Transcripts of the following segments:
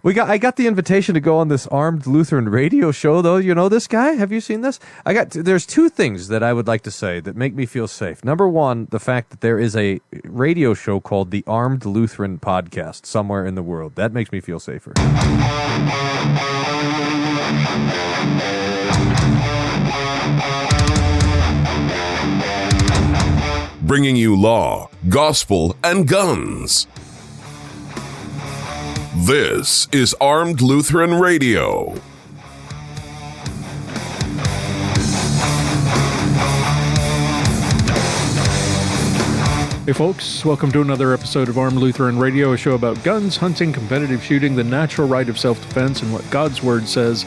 I got the invitation to go on this Armed Lutheran radio show, though. You know this guy? Have you seen this? There's two things that I would like to say that make me feel safe. Number one, the fact that there is a radio show called the Armed Lutheran Podcast somewhere in the world. That makes me feel safer. Bringing you law, gospel, and guns. This is Armed Lutheran Radio. Hey folks, welcome to another episode of Armed Lutheran Radio, a show about guns, hunting, competitive shooting, the natural right of self-defense, and what God's Word says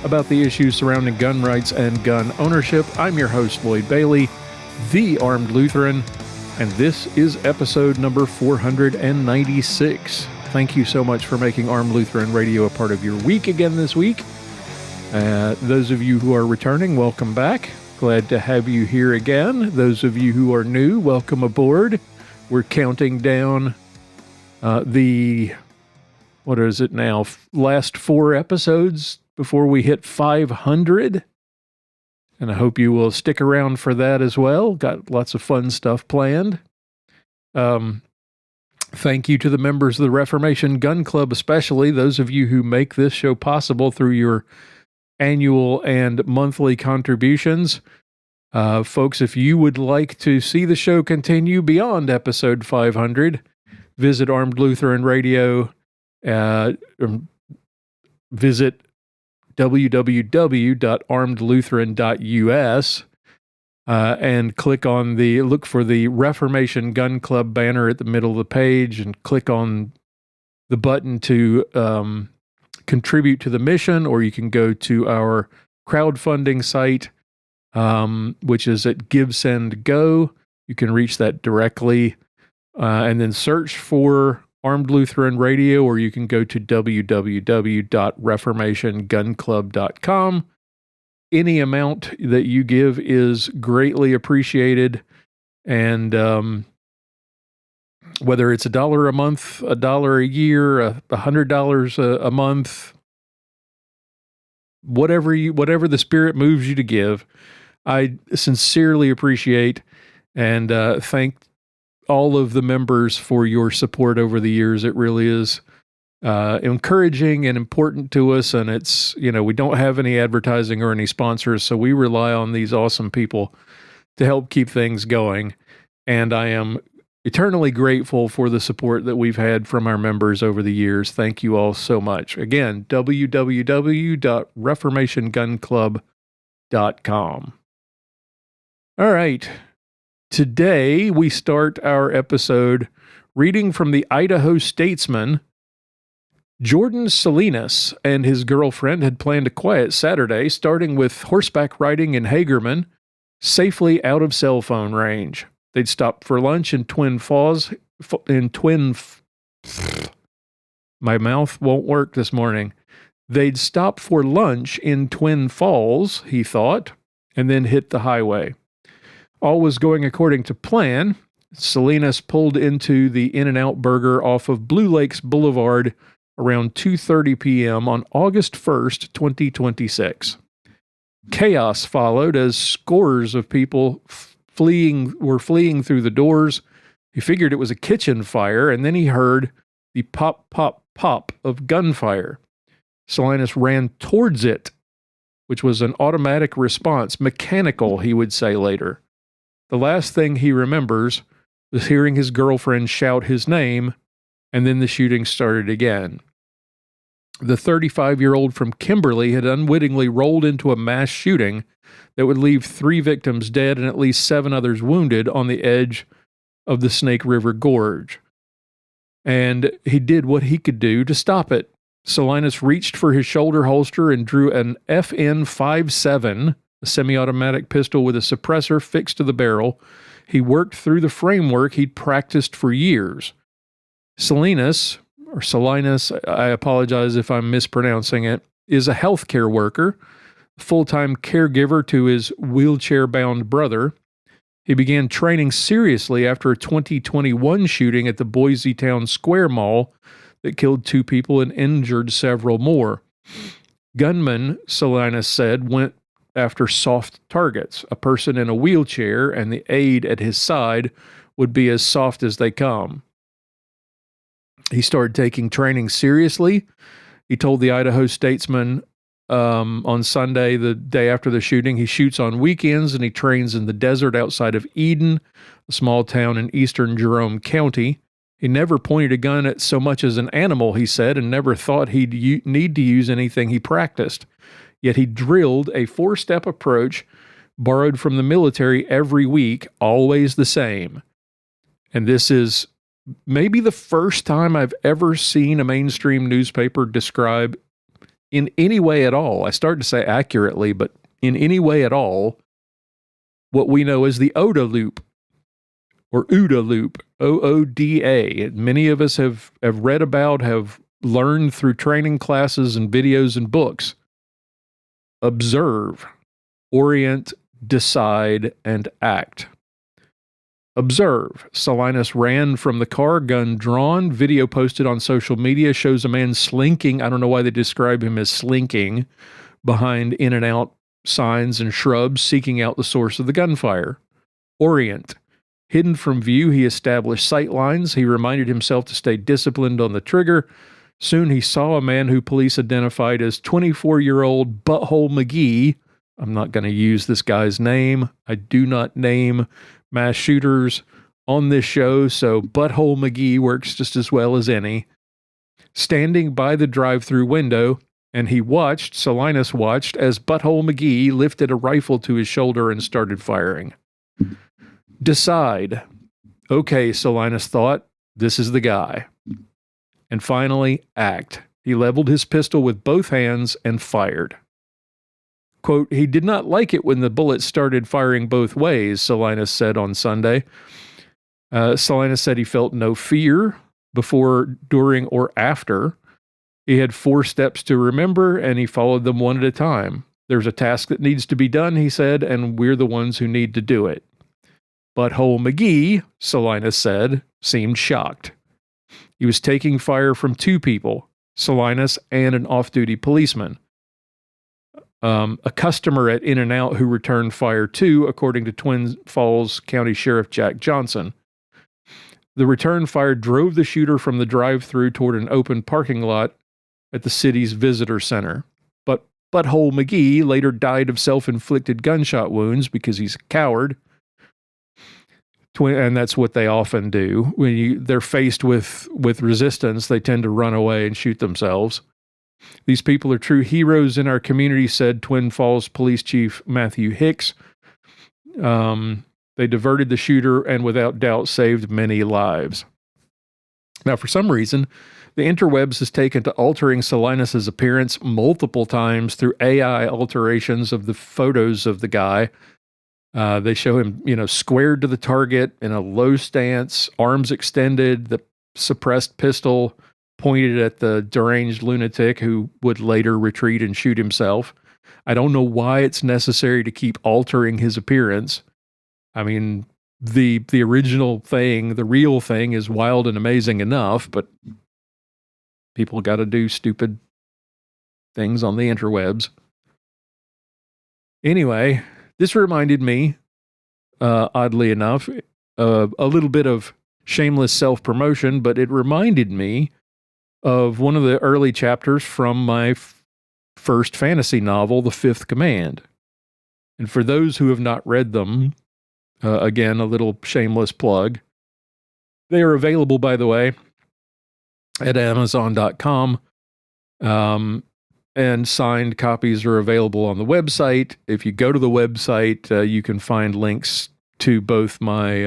about the issues surrounding gun rights and gun ownership. I'm your host, Lloyd Bailey, the Armed Lutheran, and this is episode number 496. Thank you so much for making Armed Lutheran Radio a part of your week again this week. Those of you who are returning, welcome back. Glad to have you here again. Those of you who are new, welcome aboard. We're counting down last 4 episodes before we hit 500. And I hope you will stick around for that as well. Got lots of fun stuff planned. Thank you to the members of the Reformation Gun Club, especially those of you who make this show possible through your annual and monthly contributions. Folks, if you would like to see the show continue beyond episode 500, visit Armed Lutheran Radio, visit www.armedlutheran.us and look for the Reformation Gun Club banner at the middle of the page and click on the button to contribute to the mission, or you can go to our crowdfunding site, which is at Give, Send, Go. You can reach that directly and then search for Armed Lutheran Radio, or you can go to www.reformationgunclub.com. Any amount that you give is greatly appreciated, and whether it's $1 a month, $1 a year, $100 a month, whatever the Spirit moves you to give, I sincerely appreciate and thank all of the members for your support over the years. It really is encouraging and important to us, and it's, we don't have any advertising or any sponsors, so we rely on these awesome people to help keep things going, and I am eternally grateful for the support that we've had from our members over the years. Thank you all so much. Again, www.reformationgunclub.com. All right. Today, we start our episode reading from the Idaho Statesman. Jordan Salinas and his girlfriend had planned a quiet Saturday, starting with horseback riding in Hagerman, safely out of cell phone range. They'd stop for lunch in my mouth won't work this morning. They'd stop for lunch in Twin Falls, he thought, and then hit the highway. All was going according to plan. Salinas pulled into the In-N-Out Burger off of Blue Lakes Boulevard around 2:30 p.m. on August 1st, 2026. Chaos followed as scores of people were fleeing through the doors. He figured it was a kitchen fire, and then he heard the pop, pop, pop of gunfire. Salinas ran towards it, which was an automatic response, mechanical, he would say later. The last thing he remembers was hearing his girlfriend shout his name, and then the shooting started again. The 35-year-old from Kimberly had unwittingly rolled into a mass shooting that would leave 3 victims dead and at least 7 others wounded on the edge of the Snake River Gorge. And he did what he could do to stop it. Salinas reached for his shoulder holster and drew an FN-57, a semi-automatic pistol with a suppressor fixed to the barrel. He worked through the framework he'd practiced for years. Salinas, I apologize if I'm mispronouncing it, is a healthcare worker, full-time caregiver to his wheelchair-bound brother. He began training seriously after a 2021 shooting at the Boise Town Square Mall that killed 2 people and injured several more. Gunmen, Salinas said, went after soft targets. A person in a wheelchair and the aide at his side would be as soft as they come. He started taking training seriously. He told the Idaho Statesman on Sunday, the day after the shooting, he shoots on weekends and he trains in the desert outside of Eden, a small town in eastern Jerome County. He never pointed a gun at so much as an animal, he said, and never thought he'd need to use anything he practiced. Yet he drilled a 4-step approach borrowed from the military every week, always the same. And this is maybe the first time I've ever seen a mainstream newspaper describe in any way at all, I started to say accurately, but in any way at all, what we know as the OODA loop, or OODA loop, OODA. Many of us have read about, have learned through training classes and videos and books. Observe, orient, decide, and act. Observe. Salinas ran from the car, gun drawn. Video posted on social media shows a man slinking. I don't know why they describe him as slinking behind in and out signs and shrubs, seeking out the source of the gunfire. Orient. Hidden from view, he established sight lines. He reminded himself to stay disciplined on the trigger. Soon he saw a man who police identified as 24-year-old Butthole McGee. I'm not going to use this guy's name. I do not name mass shooters on this show, so Butthole McGee works just as well as any. Standing by the drive-through window, and Salinas watched, as Butthole McGee lifted a rifle to his shoulder and started firing. Decide. Okay, Salinas thought, this is the guy. And finally, act. He leveled his pistol with both hands and fired. Quote, he did not like it when the bullets started firing both ways, Salinas said on Sunday. Salinas said he felt no fear before, during, or after. He had 4 steps to remember, and he followed them one at a time. There's a task that needs to be done, he said, and we're the ones who need to do it. Butthole McGee, Salinas said, seemed shocked. He was taking fire from 2 people, Salinas and an off-duty policeman. A customer at In-N-Out who returned fire too, according to Twin Falls County Sheriff Jack Johnson. The return fire drove the shooter from the drive-thru toward an open parking lot at the city's visitor center. But Butthole McGee later died of self-inflicted gunshot wounds because he's a coward. And that's what they often do. When they're faced with resistance, they tend to run away and shoot themselves. These people are true heroes in our community, said Twin Falls Police Chief Matthew Hicks. They diverted the shooter and without doubt saved many lives. Now, for some reason, the interwebs has taken to altering Salinas' appearance multiple times through AI alterations of the photos of the guy. They show him, squared to the target in a low stance, arms extended, the suppressed pistol pointed at the deranged lunatic who would later retreat and shoot himself. I don't know why it's necessary to keep altering his appearance. I mean, the original thing, the real thing is wild and amazing enough, but people got to do stupid things on the interwebs. Anyway, this reminded me, oddly enough, a little bit of shameless self-promotion, but it reminded me of one of the early chapters from my first fantasy novel, The Fifth Command. And for those who have not read them, again, a little shameless plug. They are available, by the way, at Amazon.com. And signed copies are available on the website. If you go to the website, you can find links to both my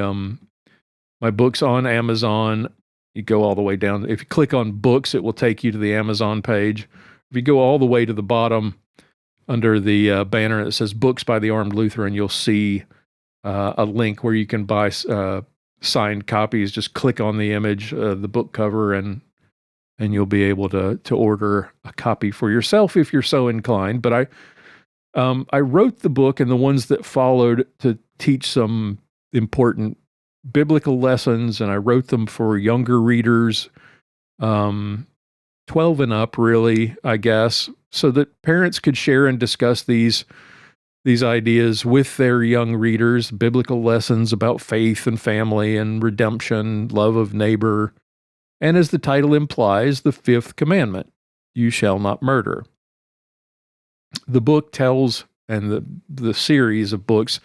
my books on Amazon. You go all the way down. If you click on books, it will take you to the Amazon page. If you go all the way to the bottom under the banner that says Books by the Armed Lutheran, you'll see a link where you can buy signed copies. Just click on the image, the book cover, and you'll be able to order a copy for yourself if you're so inclined. But I wrote the book and the ones that followed to teach some important biblical lessons, and I wrote them for younger readers. 12 and up, really, I guess, so that parents could share and discuss these ideas with their young readers, biblical lessons about faith and family and redemption, love of neighbor, and as the title implies, the fifth commandment, you shall not murder. The book tells, and the series of books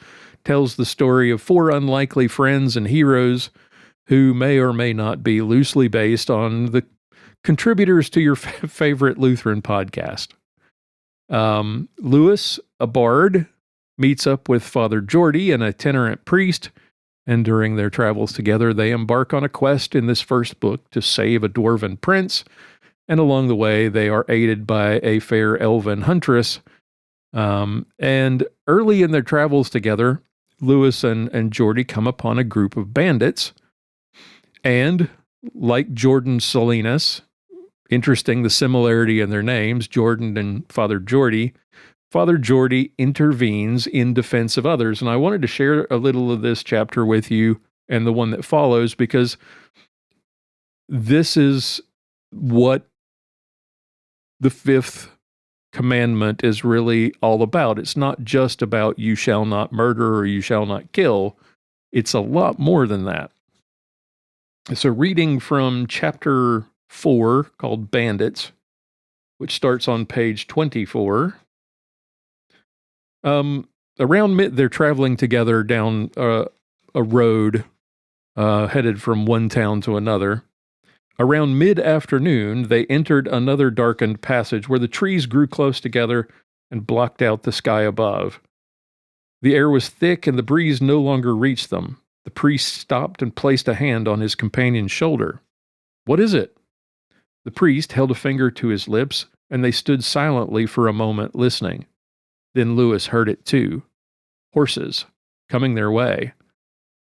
tells the story of four unlikely friends and heroes who may or may not be loosely based on the contributors to your favorite Lutheran podcast. Lewis, a bard, meets up with Father Jordy, an itinerant priest, and during their travels together, they embark on a quest in this first book to save a dwarven prince, and along the way, they are aided by a fair elven huntress. And early in their travels together, Lewis and Jordy come upon a group of bandits, and like Jordan Salinas, interesting the similarity in their names, Jordan and Father Jordy intervenes in defense of others. And I wanted to share a little of this chapter with you and the one that follows, because this is what the fifth commandment is really all about. It's not just about you shall not murder or you shall not kill. It's a lot more than that. So reading from chapter 4 called Bandits, which starts on page 24. They're traveling together down a road headed from one town to another. Around mid-afternoon, they entered another darkened passage where the trees grew close together and blocked out the sky above. The air was thick and the breeze no longer reached them. The priest stopped and placed a hand on his companion's shoulder. "What is it?" The priest held a finger to his lips, and they stood silently for a moment listening. Then Lewis heard it too. Horses, coming their way.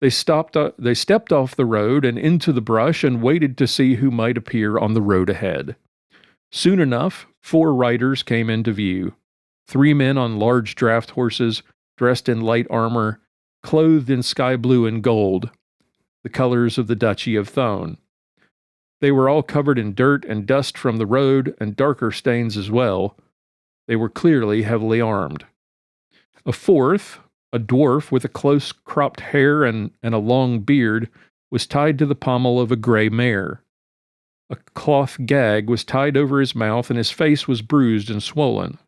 They stepped off the road and into the brush and waited to see who might appear on the road ahead. Soon enough, 4 riders came into view. 3 men on large draft horses, dressed in light armor, clothed in sky blue and gold, the colors of the Duchy of Thone. They were all covered in dirt and dust from the road and darker stains as well. They were clearly heavily armed. A fourth, a dwarf with a close cropped hair and a long beard, was tied to the pommel of a gray mare. A cloth gag was tied over his mouth and his face was bruised and swollen.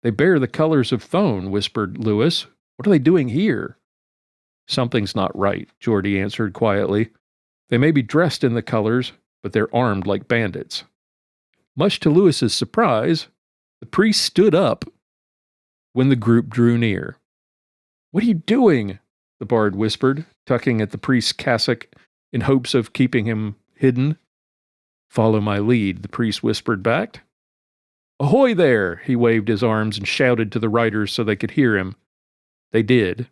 "They bear the colors of Thone," whispered Lewis. "What are they doing here?" "Something's not right," Jordy answered quietly. "They may be dressed in the colors, but they're armed like bandits." Much to Lewis's surprise, the priest stood up when the group drew near. "What are you doing?" the bard whispered, tugging at the priest's cassock in hopes of keeping him hidden. "Follow my lead," the priest whispered back. "Ahoy there!" He waved his arms and shouted to the riders so they could hear him. They did.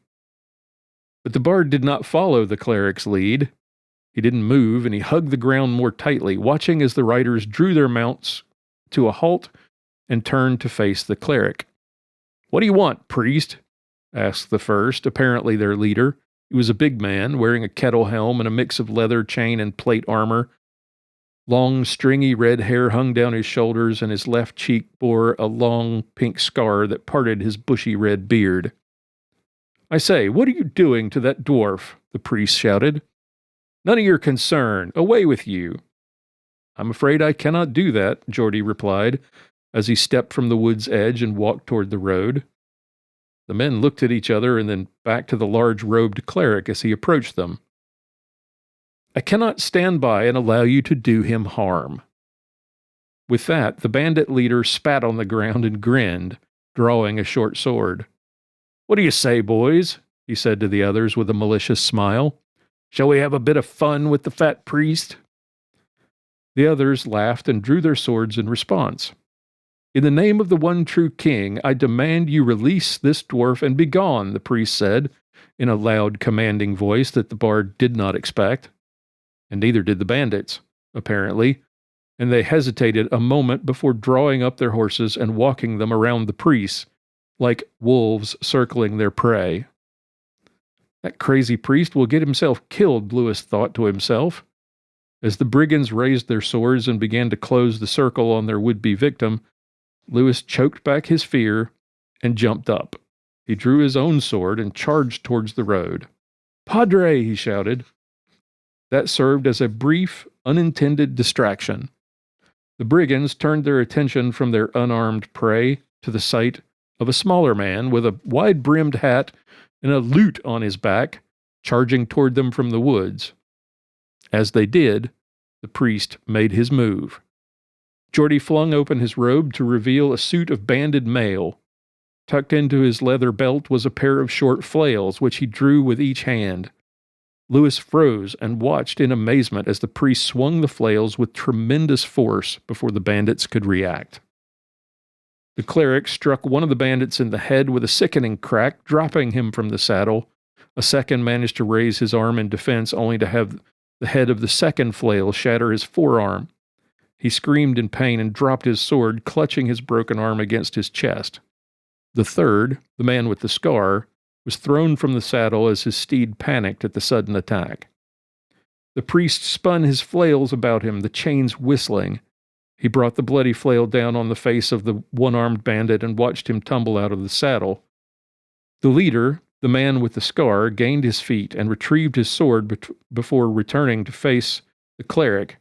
But the bard did not follow the cleric's lead. He didn't move, and he hugged the ground more tightly, watching as the riders drew their mounts to a halt and turned to face the cleric. "What do you want, priest?" asked the first, apparently their leader. He was a big man, wearing a kettle helm and a mix of leather, chain, and plate armor. Long, stringy red hair hung down his shoulders, and his left cheek bore a long pink scar that parted his bushy red beard. "I say, what are you doing to that dwarf?" the priest shouted. "None of your concern. Away with you." "I'm afraid I cannot do that," Jordy replied, as he stepped from the wood's edge and walked toward the road. The men looked at each other and then back to the large-robed cleric as he approached them. "I cannot stand by and allow you to do him harm." With that, the bandit leader spat on the ground and grinned, drawing a short sword. "What do you say, boys?" he said to the others with a malicious smile. "Shall we have a bit of fun with the fat priest?" The others laughed and drew their swords in response. "In the name of the one true king, I demand you release this dwarf and be gone," the priest said, in a loud, commanding voice that the bard did not expect. And neither did the bandits, apparently, and they hesitated a moment before drawing up their horses and walking them around the priests, like wolves circling their prey. "That crazy priest will get himself killed," Lewis thought to himself. As the brigands raised their swords and began to close the circle on their would-be victim, Lewis choked back his fear and jumped up. He drew his own sword and charged towards the road. "Padre!" he shouted. That served as a brief, unintended distraction. The brigands turned their attention from their unarmed prey to the sight of a smaller man with a wide-brimmed hat and a lute on his back, charging toward them from the woods. As they did, the priest made his move. Geordie flung open his robe to reveal a suit of banded mail. Tucked into his leather belt was a pair of short flails, which he drew with each hand. Lewis froze and watched in amazement as the priest swung the flails with tremendous force before the bandits could react. The cleric struck one of the bandits in the head with a sickening crack, dropping him from the saddle. A second managed to raise his arm in defense, only to have the head of the second flail shatter his forearm. He screamed in pain and dropped his sword, clutching his broken arm against his chest. The third, the man with the scar, was thrown from the saddle as his steed panicked at the sudden attack. The priest spun his flails about him, the chains whistling. He brought the bloody flail down on the face of the one-armed bandit and watched him tumble out of the saddle. The leader, the man with the scar, gained his feet and retrieved his sword before returning to face the cleric.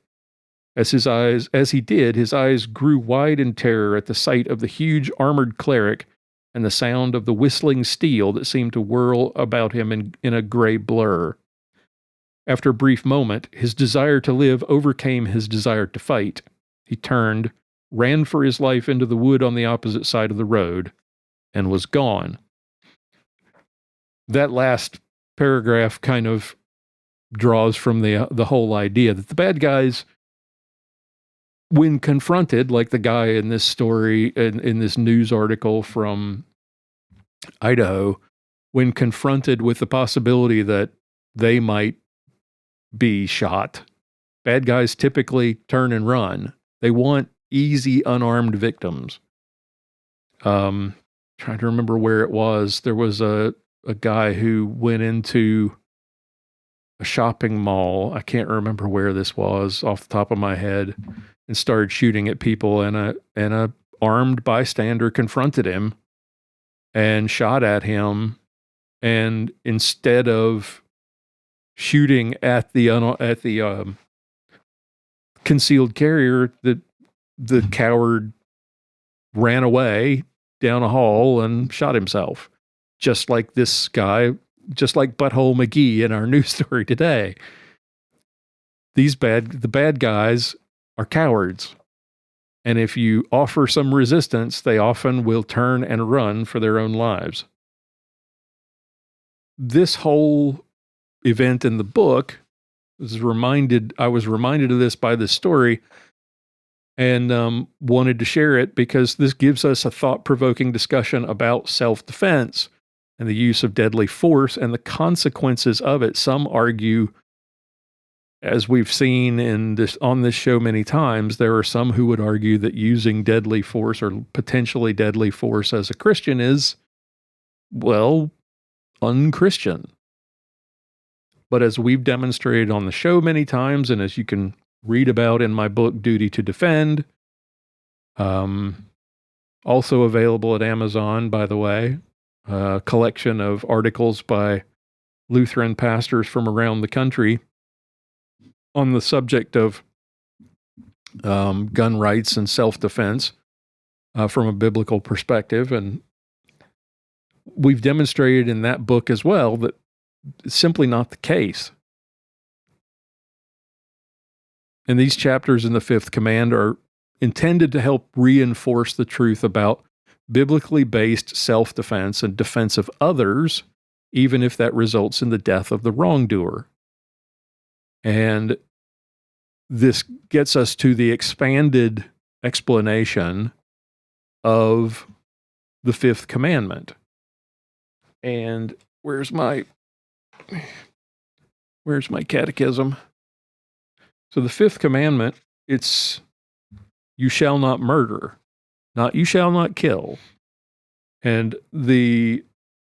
As he did, his eyes grew wide in terror at the sight of the huge armored cleric and the sound of the whistling steel that seemed to whirl about him in a gray blur. After a brief moment, his desire to live overcame his desire to fight. He turned, ran for his life into the wood on the opposite side of the road, and was gone. That last paragraph kind of draws from the whole idea that the bad guys, when confronted, like the guy in this story, in this news article from Idaho, when confronted with the possibility that they might be shot, bad guys typically turn and run. They want easy, unarmed victims. Trying to remember where it was. There was a guy who went into a shopping mall. I can't remember where this was off the top of my head, and started shooting at people, and a armed bystander confronted him and shot at him, and instead of shooting at the concealed carrier, the coward ran away down a hall and shot himself, just like this guy, just like Butthole McGee in our news story today. The bad guys are cowards. And if you offer some resistance, they often will turn and run for their own lives. This whole event in the book I was reminded of this by this story, and wanted to share it because this gives us a thought-provoking discussion about self-defense and the use of deadly force and the consequences of it. Some argue, as we've seen on this show many times, there are some who would argue that using deadly force or potentially deadly force as a Christian is, well, unchristian. But as we've demonstrated on the show many times, and as you can read about in my book, Duty to Defend, also available at Amazon, by the way, a collection of articles by Lutheran pastors from around the country on the subject of gun rights and self-defense from a biblical perspective. And we've demonstrated in that book as well that it's simply not the case. And these chapters in the Fifth Command are intended to help reinforce the truth about biblically based self-defense and defense of others, even if that results in the death of the wrongdoer. And this gets us to the expanded explanation of the Fifth Commandment. And where's my catechism? So the Fifth Commandment, it's you shall not murder, not you shall not kill. And the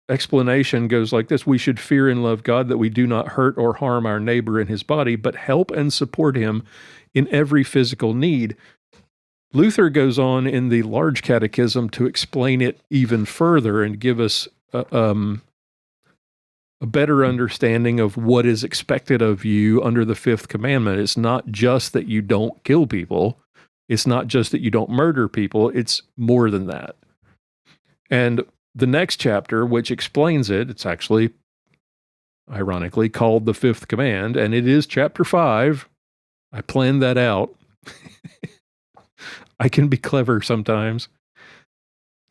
explanation goes like this: we should fear and love God, that we do not hurt or harm our neighbor in his body, but help and support him in every physical need. Luther goes on in the Large Catechism to explain it even further and give us a better understanding of what is expected of you under the Fifth Commandment. It's not just that you don't kill people. It's not just that you don't murder people. It's more than that. And the next chapter, which explains it, it's actually, ironically, called the Fifth Command, and it is chapter 5. I planned that out. I can be clever sometimes.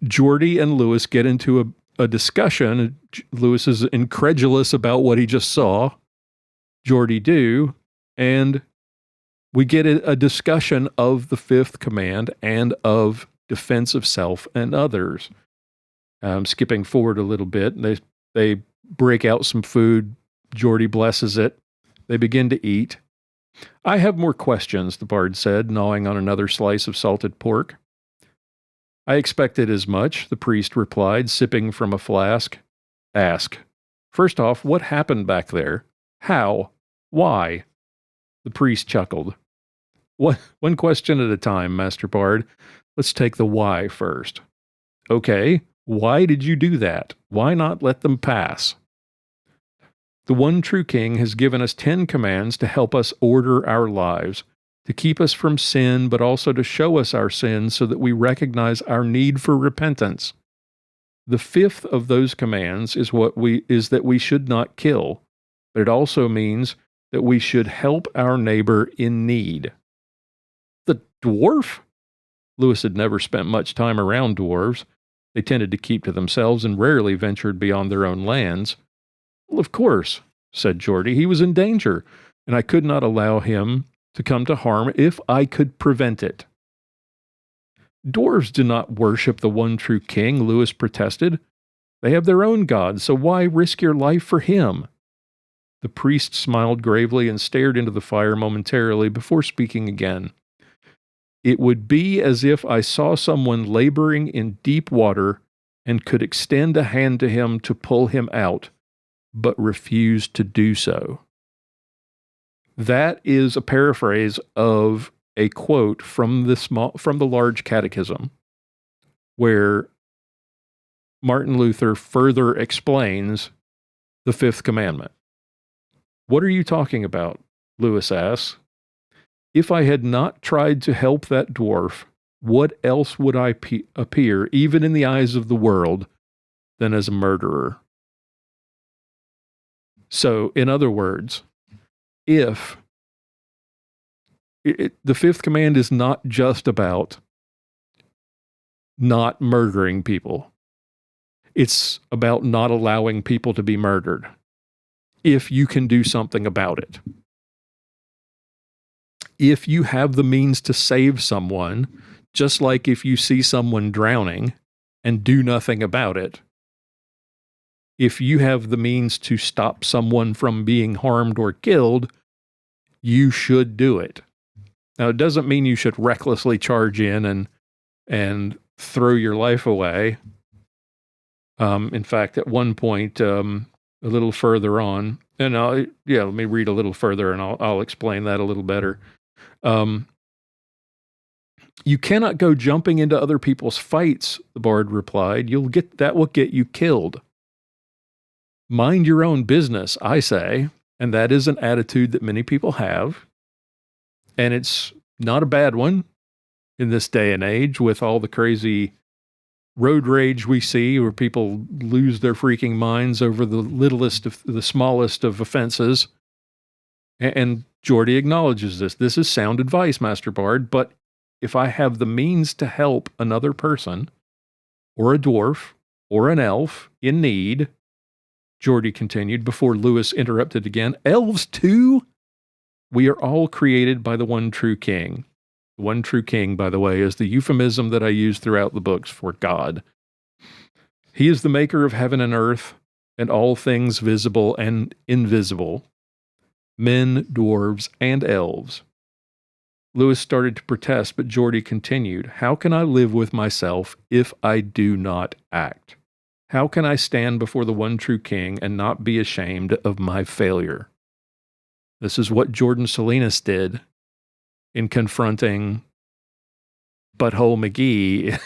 Jordy and Lewis get into a discussion. Lewis is incredulous about what he just saw. Jordy do. And we get a discussion of the Fifth Command and of defense of self and others. Skipping forward a little bit, they break out some food. Jordy blesses it. They begin to eat. I have more questions, the bard said, gnawing on another slice of salted pork. I expected as much, the priest replied, sipping from a flask. Ask. First off, what happened back there? How? Why? The priest chuckled. One question at a time, Master Bard. Let's take the why first. Okay, why did you do that? Why not let them pass? The one true King has given us 10 commands to help us order our lives, to keep us from sin, but also to show us our sins so that we recognize our need for repentance. The fifth of those commands is that we should not kill, but it also means that we should help our neighbor in need. The dwarf? Lewis had never spent much time around dwarves. They tended to keep to themselves and rarely ventured beyond their own lands. Well, of course, said Jordy. He was in danger, and I could not allow him to come to harm if I could prevent it. Dwarves do not worship the one true King, Lewis protested. They have their own god, so why risk your life for him? The priest smiled gravely and stared into the fire momentarily before speaking again. It would be as if I saw someone laboring in deep water and could extend a hand to him to pull him out, but refused to do so. That is a paraphrase of a quote from the Large Catechism, where Martin Luther further explains the Fifth Commandment. What are you talking about? Lewis asks. If I had not tried to help that dwarf, what else would I appear, even in the eyes of the world, than as a murderer? So, in other words, if the fifth command is not just about not murdering people, it's about not allowing people to be murdered, if you can do something about it. If you have the means to save someone, just like if you see someone drowning and do nothing about it, if you have the means to stop someone from being harmed or killed, you should do it. Now, it doesn't mean you should recklessly charge in and throw your life away. In fact, at one point, a little further on, and let me read a little further and I'll explain that a little better. You cannot go jumping into other people's fights, the bard replied. That will get you killed. Mind your own business, I say, and that is an attitude that many people have, and it's not a bad one in this day and age with all the crazy road rage we see where people lose their freaking minds over the smallest of offenses. And Jordy acknowledges this. This is sound advice, Master Bard, but if I have the means to help another person, or a dwarf, or an elf in need, Jordy continued before Lewis interrupted again, elves too? We are all created by the one true King. The one true King, by the way, is the euphemism that I use throughout the books for God. He is the maker of heaven and earth, and all things visible and invisible, men, dwarves, and elves. Lewis started to protest, but Jordy continued, how can I live with myself if I do not act? How can I stand before the one true King and not be ashamed of my failure? This is what Jordan Salinas did in confronting Butthole McGee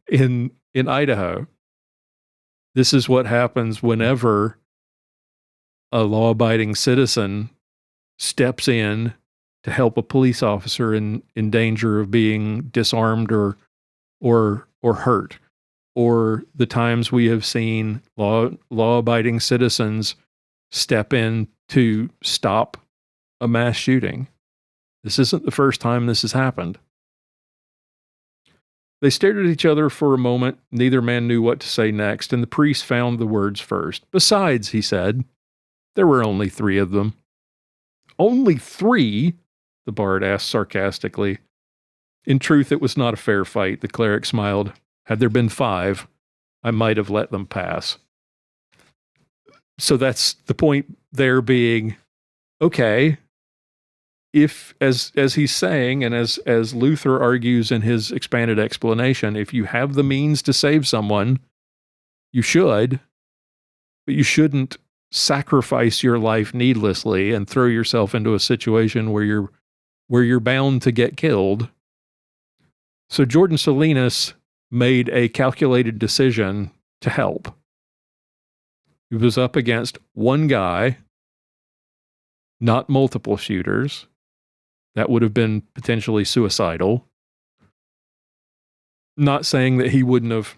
in Idaho. This is what happens whenever a law-abiding citizen steps in to help a police officer in danger of being disarmed or hurt, or the times we have seen law-abiding citizens step in to stop a mass shooting. This isn't the first time this has happened. They stared at each other for a moment. Neither man knew what to say next, and the priest found the words first. Besides, he said, there were only 3 of them. Only 3? The bard asked sarcastically. In truth, it was not a fair fight, the cleric smiled. Had there been 5, I might have let them pass. So that's the point there being, okay, if, as he's saying, and as Luther argues in his expanded explanation, if you have the means to save someone, you should, but you shouldn't sacrifice your life needlessly and throw yourself into a situation where you're bound to get killed. So Jordan Salinas made a calculated decision to help. He was up against one guy, not multiple shooters. That would have been potentially suicidal. Not saying that he wouldn't have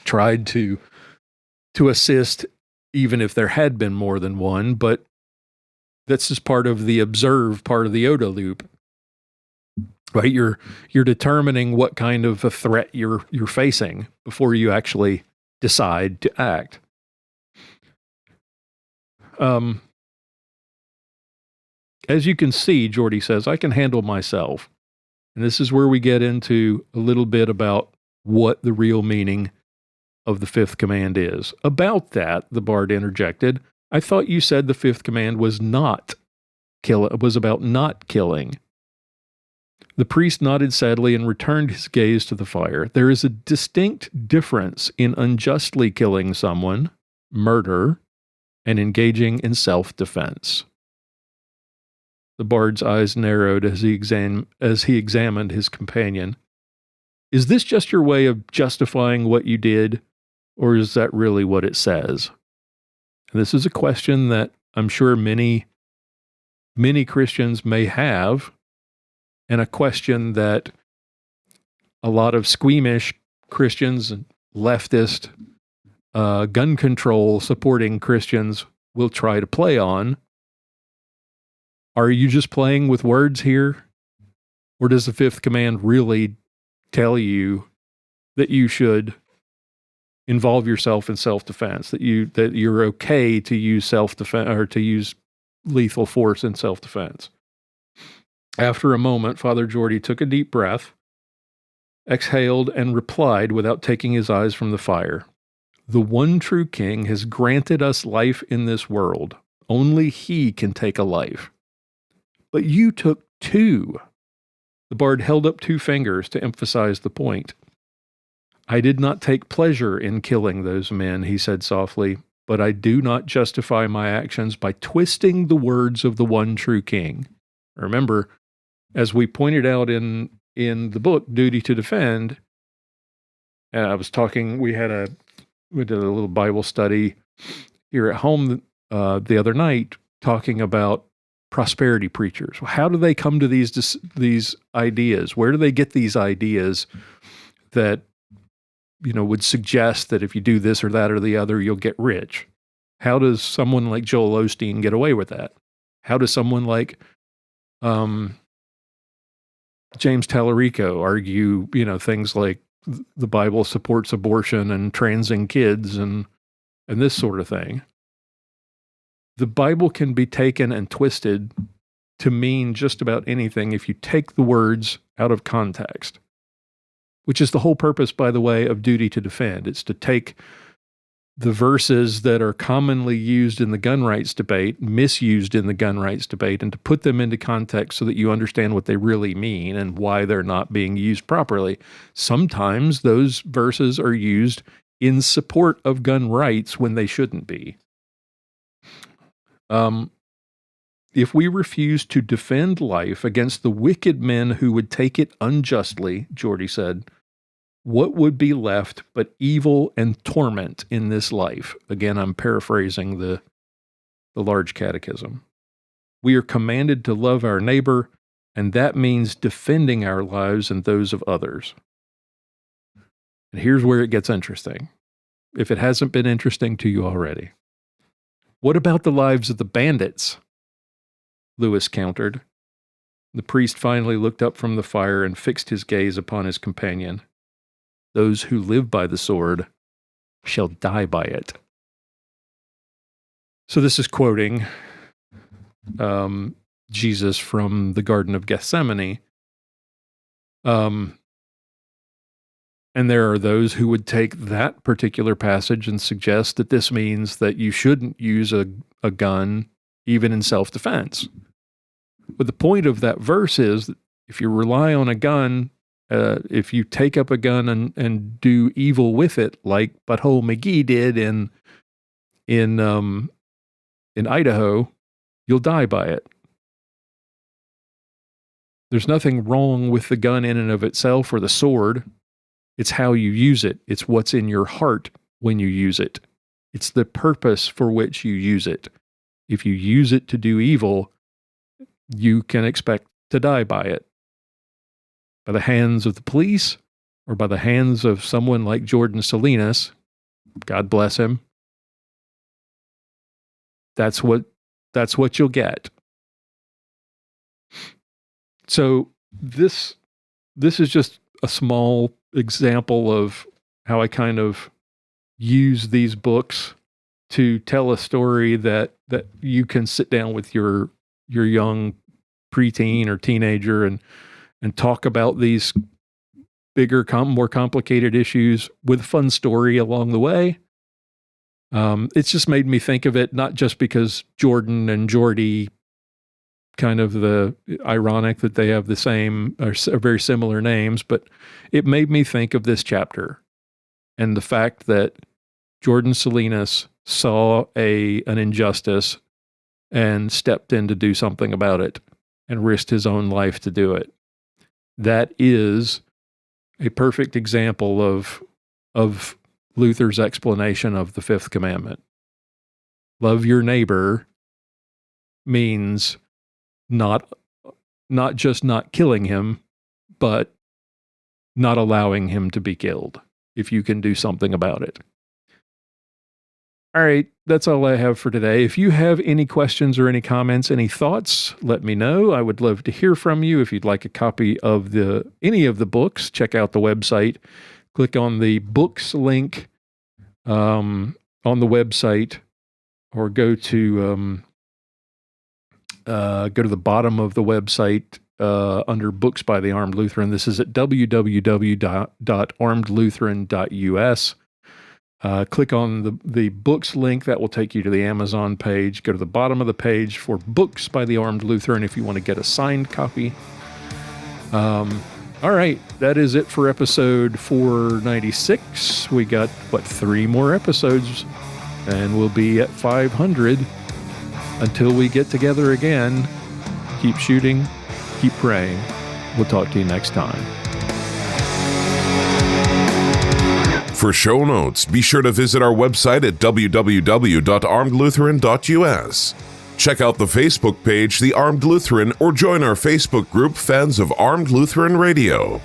tried to assist even if there had been more than one, but that's just part of the observe part of the ODA loop. Right? You're determining what kind of a threat you're facing before you actually decide to act. As you can see, Jordy says, I can handle myself. And this is where we get into a little bit about what the real meaning of the 5th command is. About that, the bard interjected, I thought you said the 5th command was about not killing. The priest nodded sadly and returned his gaze to the fire. There is a distinct difference in unjustly killing someone, murder, and engaging in self-defense. The bard's eyes narrowed as he examined his companion. Is this just your way of justifying what you did, or is that really what it says? And this is a question that I'm sure many Christians may have, and a question that a lot of squeamish Christians and leftist gun control supporting Christians will try to play on. Are you just playing with words here? Or does the 5th command really tell you that you should involve yourself in self-defense, that you're okay to use self-defense or to use lethal force in self-defense? After a moment, Father Jordy took a deep breath, exhaled, and replied without taking his eyes from the fire. The one true King has granted us life in this world. Only he can take a life. But you took 2. The bard held up 2 fingers to emphasize the point. I did not take pleasure in killing those men, he said softly, but I do not justify my actions by twisting the words of the one true King. Remember, as we pointed out in the book, Duty to Defend, and I was talking, we did a little Bible study here at home the other night, talking about prosperity preachers. How do they come to these ideas? Where do they get these ideas that, would suggest that if you do this or that or the other, you'll get rich? How does someone like Joel Osteen get away with that? How does someone like James Tallarico argue, things like the Bible supports abortion and transing kids and this sort of thing? The Bible can be taken and twisted to mean just about anything if you take the words out of context, which is the whole purpose, by the way, of Duty to Defend. It's to take the verses that are commonly used in the gun rights debate, misused in the gun rights debate, and to put them into context so that you understand what they really mean and why they're not being used properly. Sometimes those verses are used in support of gun rights when they shouldn't be. If we refuse to defend life against the wicked men who would take it unjustly, Jordy said, what would be left but evil and torment in this life? Again, I'm paraphrasing the large catechism. We are commanded to love our neighbor, and that means defending our lives and those of others. And here's where it gets interesting, if it hasn't been interesting to you already. What about the lives of the bandits? Lewis countered. The priest finally looked up from the fire and fixed his gaze upon his companion. Those who live by the sword shall die by it. So this is quoting Jesus from the Garden of Gethsemane. And there are those who would take that particular passage and suggest that this means that you shouldn't use a gun even in self-defense. But the point of that verse is that if you rely on a gun, if you take up a gun and do evil with it, like Butthole McGee did in Idaho, you'll die by it. There's nothing wrong with the gun in and of itself or the sword. It's how you use it. It's what's in your heart when you use it. It's the purpose for which you use it. If you use it to do evil, you can expect to die by it. By the hands of the police or by the hands of someone like Jordan Salinas, God bless him. That's what you'll get. So this is just a small example of how I kind of use these books to tell a story that you can sit down with your young preteen or teenager and talk about these bigger, more complicated issues with a fun story along the way. It's just made me think of it, not just because Jordan and Jordy, kind of the ironic that they have the same or very similar names, but it made me think of this chapter and the fact that Jordan Salinas saw an injustice and stepped in to do something about it and risked his own life to do it. That is a perfect example of Luther's explanation of the Fifth Commandment. Love your neighbor means not just not killing him, but not allowing him to be killed if you can do something about it. All right, that's all I have for today. If you have any questions or any comments, any thoughts, let me know. I would love to hear from you. If you'd like a copy of any of the books, check out the website. Click on the books link on the website, or go to the bottom of the website under Books by the Armed Lutheran. This is at www.armedlutheran.us. Click on the books link. That will take you to the Amazon page. Go to the bottom of the page for Books by the Armed Lutheran if you want to get a signed copy. All right, that is it for episode 496. We got, 3 more episodes, and we'll be at 500. Until we get together again, keep shooting, keep praying. We'll talk to you next time. For show notes, be sure to visit our website at www.armedlutheran.us. Check out the Facebook page, The Armed Lutheran, or join our Facebook group, Fans of Armed Lutheran Radio.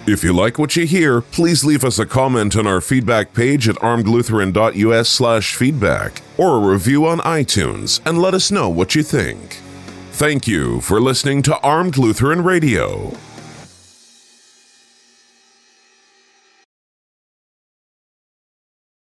If you like what you hear, please leave us a comment on our feedback page at armedlutheran.us/feedback, or a review on iTunes, and let us know what you think. Thank you for listening to Armed Lutheran Radio.